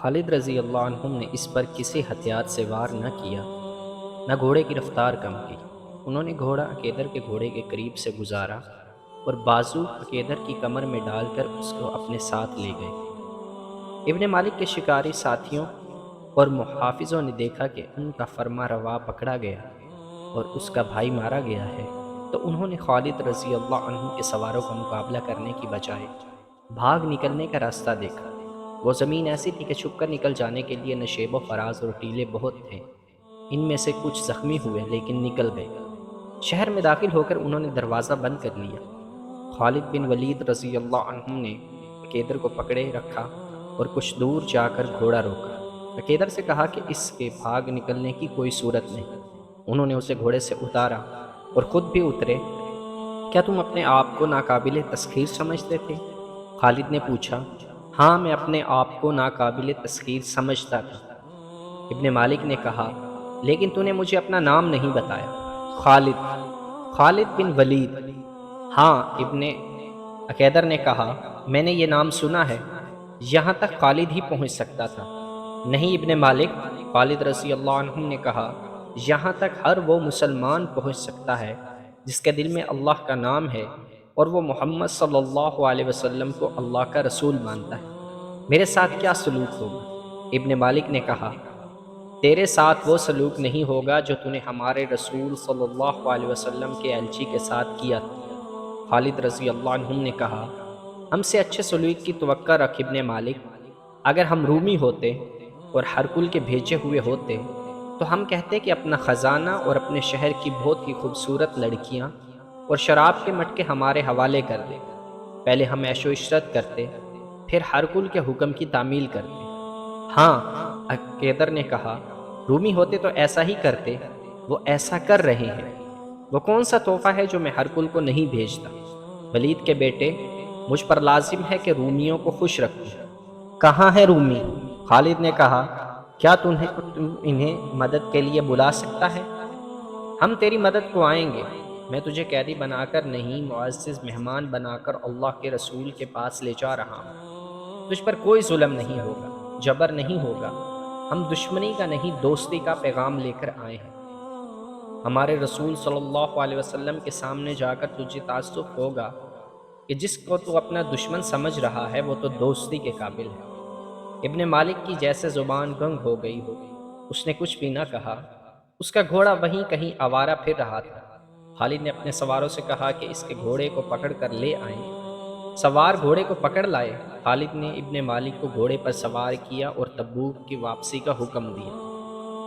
خالد رضی اللہ عنہ نے اس پر کسی ہتھیار سے وار نہ کیا، نہ گھوڑے کی رفتار کم کی۔ انہوں نے گھوڑا عقیدر کے گھوڑے کے قریب سے گزارا اور بازو عقیدر کی کمر میں ڈال کر اس کو اپنے ساتھ لے گئے۔ ابن مالک کے شکاری ساتھیوں اور محافظوں نے دیکھا کہ ان کا فرما روا پکڑا گیا اور اس کا بھائی مارا گیا ہے، تو انہوں نے خالد رضی اللہ عنہ کے سواروں کا مقابلہ کرنے کی بجائے بھاگ نکلنے کا راستہ دیکھا۔ وہ زمین ایسی تھی کہ چھپ کر نکل جانے کے لیے نشیب و فراز اور ٹیلے بہت تھے۔ ان میں سے کچھ زخمی ہوئے لیکن نکل گئے۔ شہر میں داخل ہو کر انہوں نے دروازہ بند کر لیا۔ خالد بن ولید رضی اللہ عنہ نے عقیدر کو پکڑے رکھا اور کچھ دور جا کر گھوڑا روکا۔ عقیدر سے کہا کہ اس کے بھاگ نکلنے کی کوئی صورت نہیں۔ انہوں نے اسے گھوڑے سے اتارا اور خود بھی اترے۔ کیا تم اپنے آپ کو ناقابل تسخیر سمجھتے تھے؟ خالد نے پوچھا۔ ہاں، میں اپنے آپ کو ناقابل تسخیر سمجھتا تھا۔ ابن مالک نے کہا، لیکن تو نے مجھے اپنا نام نہیں بتایا۔ خالد بن ولید۔ ہاں، ابن عقیدر نے کہا، میں نے یہ نام سنا ہے، یہاں تک خالد ہی پہنچ سکتا تھا۔ نہیں ابن مالک، خالد رضی اللہ عنہ نے کہا، یہاں تک ہر وہ مسلمان پہنچ سکتا ہے جس کے دل میں اللہ کا نام ہے اور وہ محمد صلی اللہ علیہ وسلم کو اللہ کا رسول مانتا ہے۔ میرے ساتھ کیا سلوک ہوگا؟ ابن مالک نے کہا، تیرے ساتھ وہ سلوک نہیں ہوگا جو تو نے ہمارے رسول صلی اللہ علیہ وسلم کے ایلچی کے ساتھ کیا تھا۔ خالد رضی اللہ عنہ نے کہا، ہم سے اچھے سلوک کی توقع رکھ ابن مالک۔ اگر ہم رومی ہوتے اور ہرکل کے بھیجے ہوئے ہوتے تو ہم کہتے کہ اپنا خزانہ اور اپنے شہر کی بہت ہی خوبصورت لڑکیاں اور شراب کے مٹکے ہمارے حوالے کر دے۔ پہلے ہم عیش و عشرت کرتے، پھر ہرکل کے حکم کی تعمیل کرتے۔ ہاں، عقیدر نے کہا، رومی ہوتے تو ایسا ہی کرتے، وہ ایسا کر رہے ہیں۔ وہ کون سا تحفہ ہے جو میں ہرکل کو نہیں بھیجتا؟ ولید کے بیٹے، مجھ پر لازم ہے کہ رومیوں کو خوش رکھوں۔ کہاں ہے رومی؟ خالد نے کہا، کیا تم انہیں مدد کے لیے بلا سکتا ہے؟ ہم تیری مدد کو آئیں گے۔ میں تجھے قیدی بنا کر نہیں، معزز مہمان بنا کر اللہ کے رسول کے پاس لے جا رہا ہوں۔ تجھ پر کوئی ظلم نہیں ہوگا، جبر نہیں ہوگا۔ ہم دشمنی کا نہیں، دوستی کا پیغام لے کر آئے ہیں۔ ہمارے رسول صلی اللہ علیہ وسلم کے سامنے جا کر تجھے تعصب ہوگا کہ جس کو تو اپنا دشمن سمجھ رہا ہے وہ تو دوستی کے قابل ہے۔ ابن مالک کی جیسے زبان گنگ ہو گئی ہو، اس نے کچھ بھی نہ کہا۔ اس کا گھوڑا وہیں کہیں آوارہ پھر رہا تھا۔ خالد نے اپنے سواروں سے کہا کہ اس کے گھوڑے کو پکڑ کر لے آئیں۔ سوار گھوڑے کو پکڑ لائے۔ خالد نے ابن مالک کو گھوڑے پر سوار کیا اور تبوک کی واپسی کا حکم دیا۔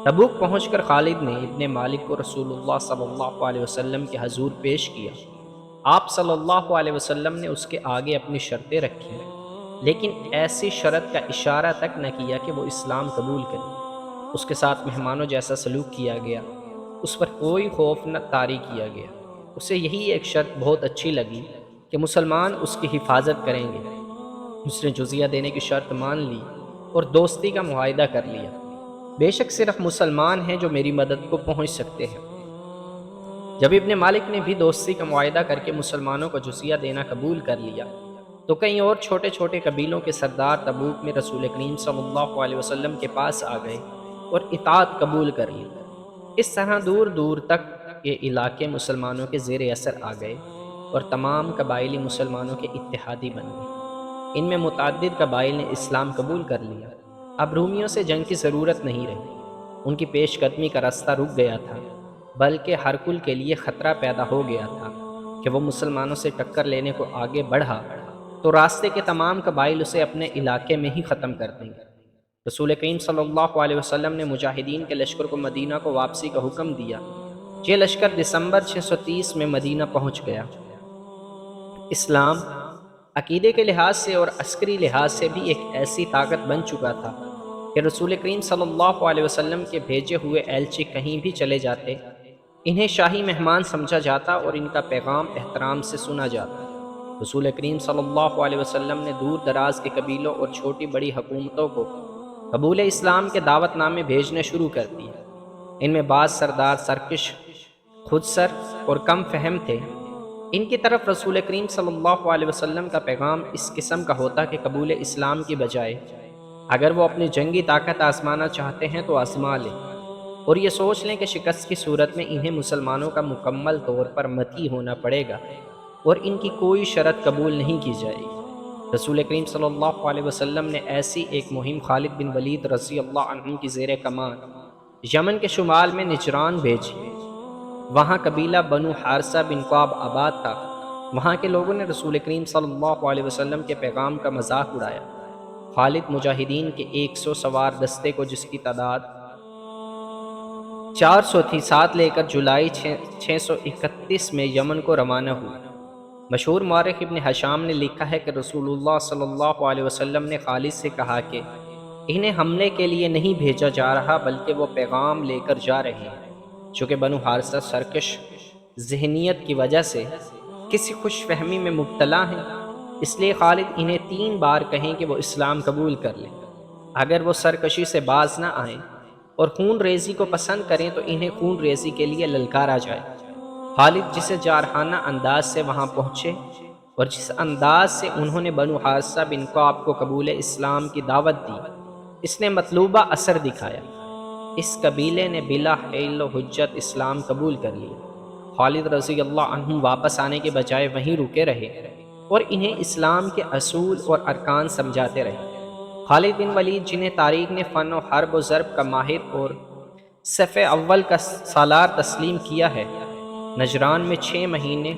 تبوک پہنچ کر خالد نے ابن مالک کو رسول اللہ صلی اللہ علیہ وسلم کے حضور پیش کیا۔ آپ صلی اللہ علیہ وسلم نے اس کے آگے اپنی شرطیں رکھی، لیکن ایسی شرط کا اشارہ تک نہ کیا کہ وہ اسلام قبول کرے۔ اس کے ساتھ مہمانوں جیسا سلوک کیا گیا، اس پر کوئی خوف نہ طاری کیا گیا۔ اسے یہی ایک شرط بہت اچھی لگی کہ مسلمان اس کی حفاظت کریں گے۔ اس نے جزیہ دینے کی شرط مان لی اور دوستی کا معاہدہ کر لیا۔ بے شک صرف مسلمان ہیں جو میری مدد کو پہنچ سکتے ہیں۔ جب ابن مالک نے بھی دوستی کا معاہدہ کر کے مسلمانوں کو جزیہ دینا قبول کر لیا تو کئی اور چھوٹے چھوٹے قبیلوں کے سردار تبوک میں رسول کریم صلی اللہ علیہ وسلم کے پاس آ گئے اور اطاعت قبول کر لی۔ اس طرح دور دور تک یہ علاقے مسلمانوں کے زیر اثر آ گئے اور تمام قبائلی مسلمانوں کے اتحادی بن گئے۔ ان میں متعدد قبائل نے اسلام قبول کر لیا۔ اب رومیوں سے جنگ کی ضرورت نہیں رہی۔ ان کی پیش قدمی کا راستہ رک گیا تھا، بلکہ ہرکل کے لیے خطرہ پیدا ہو گیا تھا کہ وہ مسلمانوں سے ٹکر لینے کو آگے بڑھا تو راستے کے تمام قبائل اسے اپنے علاقے میں ہی ختم کر دیں گے۔ رسول کریم صلی اللہ علیہ وسلم نے مجاہدین کے لشکر کو مدینہ کو واپسی کا حکم دیا۔ یہ لشکر دسمبر 630 میں مدینہ پہنچ گیا۔ اسلام عقیدے کے لحاظ سے اور عسکری لحاظ سے بھی ایک ایسی طاقت بن چکا تھا کہ رسول کریم صلی اللہ علیہ وسلم کے بھیجے ہوئے ایلچی کہیں بھی چلے جاتے، انہیں شاہی مہمان سمجھا جاتا اور ان کا پیغام احترام سے سنا جاتا۔ رسول کریم صلی اللہ علیہ وسلم نے دور دراز کے قبیلوں اور چھوٹی بڑی حکومتوں کو قبول اسلام کے دعوت نامے بھیجنے شروع کر دیے۔ ان میں بعض سردار سرکش، خود سر اور کم فہم تھے۔ ان کی طرف رسول کریم صلی اللہ علیہ وسلم کا پیغام اس قسم کا ہوتا کہ قبول اسلام کی بجائے اگر وہ اپنی جنگی طاقت آزمانا چاہتے ہیں تو آزما لیں، اور یہ سوچ لیں کہ شکست کی صورت میں انہیں مسلمانوں کا مکمل طور پر مطیع ہونا پڑے گا اور ان کی کوئی شرط قبول نہیں کی جائے گی۔ رسول کریم صلی اللہ علیہ وسلم نے ایسی ایک مہم خالد بن ولید رضی اللہ عنہ کی زیر کمان یمن کے شمال میں نجران بھیجی۔ وہاں قبیلہ بنو حارثہ بن کعب آباد تھا۔ وہاں کے لوگوں نے رسول کریم صلی اللہ علیہ وسلم کے پیغام کا مذاق اڑایا۔ خالد مجاہدین کے 100 سوار دستے کو، جس کی تعداد 400 تھی، ساتھ لے کر جولائی 631 میں یمن کو روانہ ہوئے۔ مشہور مورخ ابن ہشام نے لکھا ہے کہ رسول اللہ صلی اللہ علیہ وسلم نے خالد سے کہا کہ انہیں حملے کے لیے نہیں بھیجا جا رہا، بلکہ وہ پیغام لے کر جا رہے ہیں۔ چونکہ بنو حارثہ سرکش ذہنیت کی وجہ سے کسی خوش فہمی میں مبتلا ہیں، اس لیے خالد انہیں 3 بار کہیں کہ وہ اسلام قبول کر لیں۔ اگر وہ سرکشی سے باز نہ آئیں اور خون ریزی کو پسند کریں تو انہیں خون ریزی کے لیے للکارا جائے۔ خالد جسے جارحانہ انداز سے وہاں پہنچے اور جس انداز سے انہوں نے بنو حارثہ بن کعب کو قبول اسلام کی دعوت دی، اس نے مطلوبہ اثر دکھایا۔ اس قبیلے نے بلا حیل و حجت اسلام قبول کر لیا۔ خالد رضی اللہ عنہ واپس آنے کے بجائے وہیں رکے رہے اور انہیں اسلام کے اصول اور ارکان سمجھاتے رہے۔ خالد بن ولید، جنہیں تاریخ نے فن و حرب و ضرب کا ماہر اور صف اول کا سالار تسلیم کیا ہے، نجران میں 6 مہینے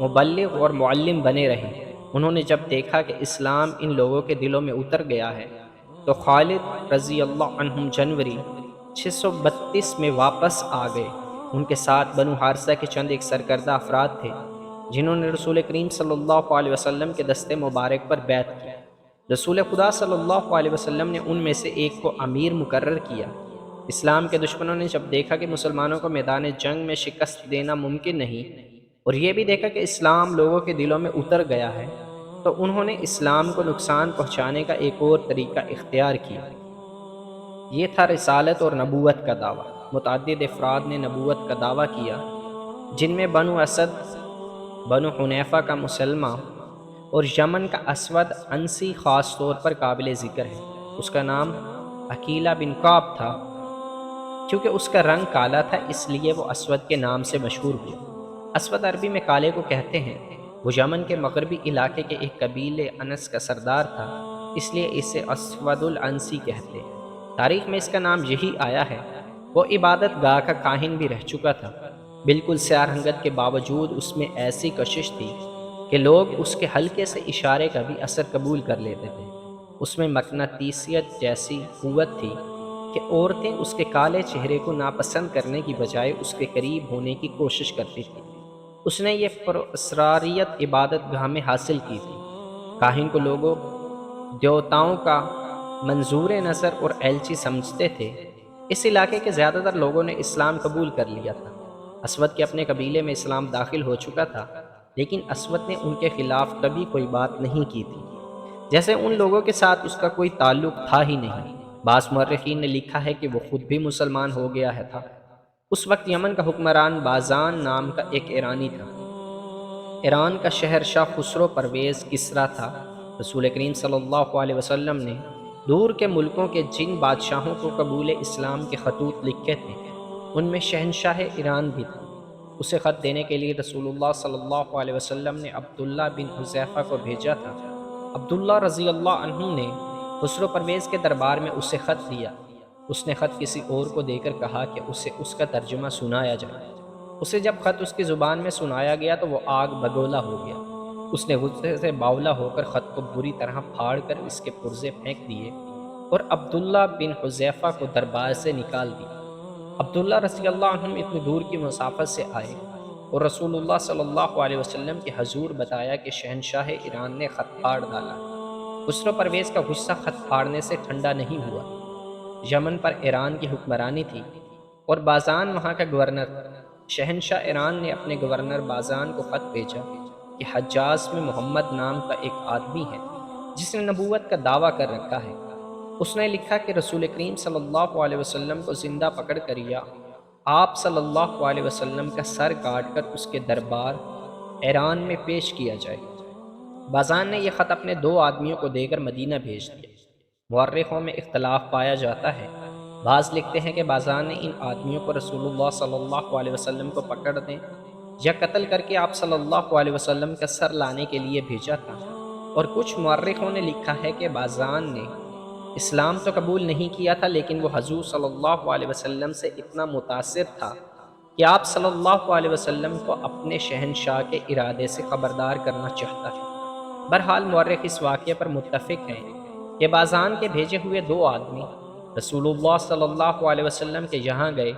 مبلغ اور معلم بنے رہے۔ انہوں نے جب دیکھا کہ اسلام ان لوگوں کے دلوں میں اتر گیا ہے تو خالد رضی اللہ عنہ جنوری 632 میں واپس آ گئے۔ ان کے ساتھ بنو حارثہ کے چند ایک سرکردہ افراد تھے جنہوں نے رسول کریم صلی اللہ علیہ وسلم کے دستے مبارک پر بیعت کی۔ رسول خدا صلی اللہ علیہ وسلم نے ان میں سے ایک کو امیر مقرر کیا۔ اسلام کے دشمنوں نے جب دیکھا کہ مسلمانوں کو میدان جنگ میں شکست دینا ممکن نہیں، اور یہ بھی دیکھا کہ اسلام لوگوں کے دلوں میں اتر گیا ہے، تو انہوں نے اسلام کو نقصان پہنچانے کا ایک اور طریقہ اختیار کیا۔ یہ تھا رسالت اور نبوت کا دعویٰ۔ متعدد افراد نے نبوت کا دعویٰ کیا، جن میں بنو اسد، بنو حنیفہ کا مسلمہ اور یمن کا اسود عنسی خاص طور پر قابل ذکر ہے۔ اس کا نام عقیلہ بن کعب تھا۔ کیونکہ اس کا رنگ کالا تھا اس لیے وہ اسود کے نام سے مشہور ہوا۔ اسود عربی میں کالے کو کہتے ہیں۔ وہ یمن کے مغربی علاقے کے ایک قبیلے انس کا سردار تھا، اس لیے اسے اسود العنسی کہتے ہیں۔ تاریخ میں اس کا نام یہی آیا ہے۔ وہ عبادت گاہ کا کاہن بھی رہ چکا تھا۔ بالکل سیاہ رنگت کے باوجود اس میں ایسی کشش تھی کہ لوگ اس کے ہلکے سے اشارے کا بھی اثر قبول کر لیتے تھے۔ اس میں مقناطیسیت جیسی قوت تھی کہ عورتیں اس کے کالے چہرے کو ناپسند کرنے کی بجائے اس کے قریب ہونے کی کوشش کرتی تھیں۔ اس نے یہ پراسراریت عبادت گاہ میں حاصل کی تھی۔ کاہن کو لوگوں دیوتاؤں کا منظور نظر اور ایلچی سمجھتے تھے۔ اس علاقے کے زیادہ تر لوگوں نے اسلام قبول کر لیا تھا۔ اسود کے اپنے قبیلے میں اسلام داخل ہو چکا تھا، لیکن اسود نے ان کے خلاف کبھی کوئی بات نہیں کی تھی، جیسے ان لوگوں کے ساتھ اس کا کوئی تعلق تھا ہی نہیں۔ بعض مورخین نے لکھا ہے کہ وہ خود بھی مسلمان ہو گیا تھا۔ اس وقت یمن کا حکمران بازان نام کا ایک ایرانی تھا۔ ایران کا شہنشاہ خسرو پرویز کسریٰ تھا۔ رسول کریم صلی اللہ علیہ وسلم نے دور کے ملکوں کے جن بادشاہوں کو قبول اسلام کے خطوط لکھے تھے، ان میں شہنشاہ ایران بھی تھا۔ اسے خط دینے کے لیے رسول اللہ صلی اللہ علیہ وسلم نے عبداللہ بن حذیفہ کو بھیجا تھا۔ عبداللہ رضی اللہ عنہ نے خسرو پرویز کے دربار میں اسے خط دیا۔ اس نے خط کسی اور کو دے کر کہا کہ اسے اس کا ترجمہ سنایا جائے۔ اسے جب خط اس کی زبان میں سنایا گیا تو وہ آگ بگولا ہو گیا۔ اس نے غصے سے باولا ہو کر خط کو بری طرح پھاڑ کر اس کے پرزے پھینک دیے اور عبداللہ بن حذیفہ کو دربار سے نکال دیا۔ عبداللہ رضی اللہ عنہ اتنی دور کی مسافت سے آئے اور رسول اللہ صلی اللہ علیہ وسلم کے حضور بتایا کہ شہنشاہ ایران نے خط پھاڑ ڈالا۔ خسرو پرویز کا غصہ خط پھاڑنے سے ٹھنڈا نہیں ہوا۔ یمن پر ایران کی حکمرانی تھی اور بازان وہاں کا گورنر تھا۔ شہنشاہ ایران نے اپنے گورنر بازان کو خط بھیجا کہ حجاز میں محمد نام کا ایک آدمی ہے جس نے نبوت کا دعویٰ کر رکھا ہے۔ اس نے لکھا کہ رسول کریم صلی اللہ علیہ وسلم کو زندہ پکڑ کر یا آپ صلی اللہ علیہ وسلم کا سر کاٹ کر اس کے دربار ایران میں پیش کیا جائے۔ بازان نے یہ خط اپنے 2 آدمیوں کو دے کر مدینہ بھیج دیا۔ مورخوں میں اختلاف پایا جاتا ہے۔ بعض لکھتے ہیں کہ بازان نے ان آدمیوں کو رسول اللہ صلی اللہ علیہ وسلم کو پکڑنے یا قتل کر کے آپ صلی اللہ علیہ وسلم کا سر لانے کے لیے بھیجا تھا، اور کچھ مورخوں نے لکھا ہے کہ بازان نے اسلام تو قبول نہیں کیا تھا، لیکن وہ حضور صلی اللہ علیہ وسلم سے اتنا متاثر تھا کہ آپ صلی اللہ علیہ وسلم کو اپنے شہنشاہ کے ارادے سے خبردار کرنا چاہتا تھا۔ بہرحال مورخ اس واقعے پر متفق ہیں کہ بازان کے بھیجے ہوئے دو آدمی رسول اللہ صلی اللہ علیہ وسلم کے یہاں گئے،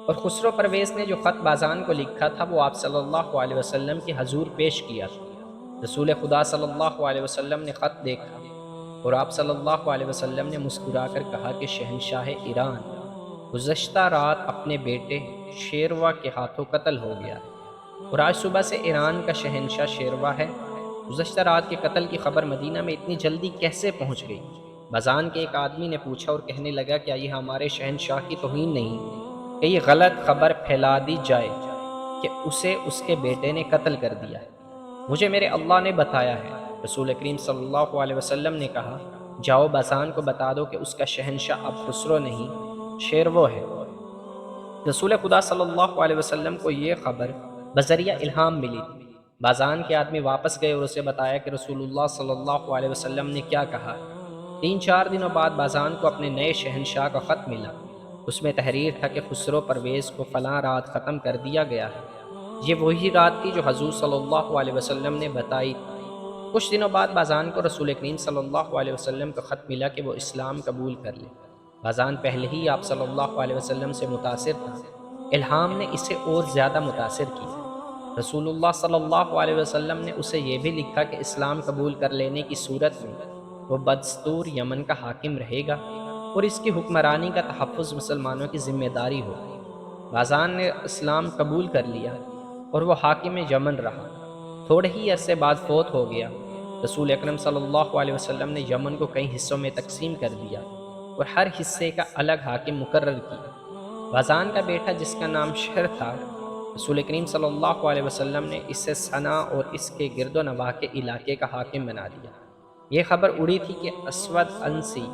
اور خسرو پرویز نے جو خط بازان کو لکھا تھا وہ آپ صلی اللہ علیہ وسلم کے حضور پیش کیا تھا۔ رسول خدا صلی اللہ علیہ وسلم نے خط دیکھا اور آپ صلی اللہ علیہ وسلم نے مسکرا کر کہا کہ شہنشاہ ایران گزشتہ رات اپنے بیٹے شیروا کے ہاتھوں قتل ہو گیا ہے، اور آج صبح سے ایران کا شہنشاہ شیروا ہے۔ گزشتہ رات کے قتل کی خبر مدینہ میں اتنی جلدی کیسے پہنچ گئی؟ بازان کے ایک آدمی نے پوچھا اور کہنے لگا، کیا یہ ہمارے شہنشاہ کی توہین نہیں کہ یہ غلط خبر پھیلا دی جائے کہ اسے اس کے بیٹے نے قتل کر دیا ہے؟ مجھے میرے اللہ نے بتایا ہے۔ رسول کریم صلی اللہ علیہ وسلم نے کہا، جاؤ بازان کو بتا دو کہ اس کا شہنشاہ اب خسرو نہیں شیرو ہے۔ رسول خدا صلی اللہ علیہ وسلم کو یہ خبر بذریعہ الہام ملی تھی۔ بازان کے آدمی واپس گئے اور اسے بتایا کہ رسول اللہ صلی اللہ علیہ وسلم نے کیا کہا ہے۔ 3-4 دنوں بعد بازان کو اپنے نئے شہنشاہ کا خط ملا۔ اس میں تحریر تھا کہ خسرو پرویز کو فلاں رات ختم کر دیا گیا ہے۔ یہ وہی رات تھی جو حضور صلی اللہ علیہ وسلم نے بتائی تھی۔ کچھ دنوں بعد بازان کو رسول کریم صلی اللہ علیہ وسلم کا خط ملا کہ وہ اسلام قبول کر لے۔ بازان پہلے ہی آپ صلی اللہ علیہ وسلم سے متاثر تھا، الہام نے اسے اور زیادہ متاثر کیا۔ رسول اللہ صلی اللہ علیہ وسلم نے اسے یہ بھی لکھا کہ اسلام قبول کر لینے کی صورت میں وہ بدستور یمن کا حاکم رہے گا، اور اس کی حکمرانی کا تحفظ مسلمانوں کی ذمہ داری ہوگی۔ بازان نے اسلام قبول کر لیا اور وہ حاکم یمن رہا۔ تھوڑے ہی عرصے بعد فوت ہو گیا۔ رسول اکرم صلی اللہ علیہ وسلم نے یمن کو کئی حصوں میں تقسیم کر دیا اور ہر حصے کا الگ حاکم مقرر کیا۔ بازان کا بیٹا جس کا نام شہر تھا، رسول کریم صلی اللہ علیہ وسلم نے اسے صنع اور اس کے گرد و نواح کے علاقے کا حاکم بنا دیا۔ یہ خبر اڑی تھی کہ اسود انسی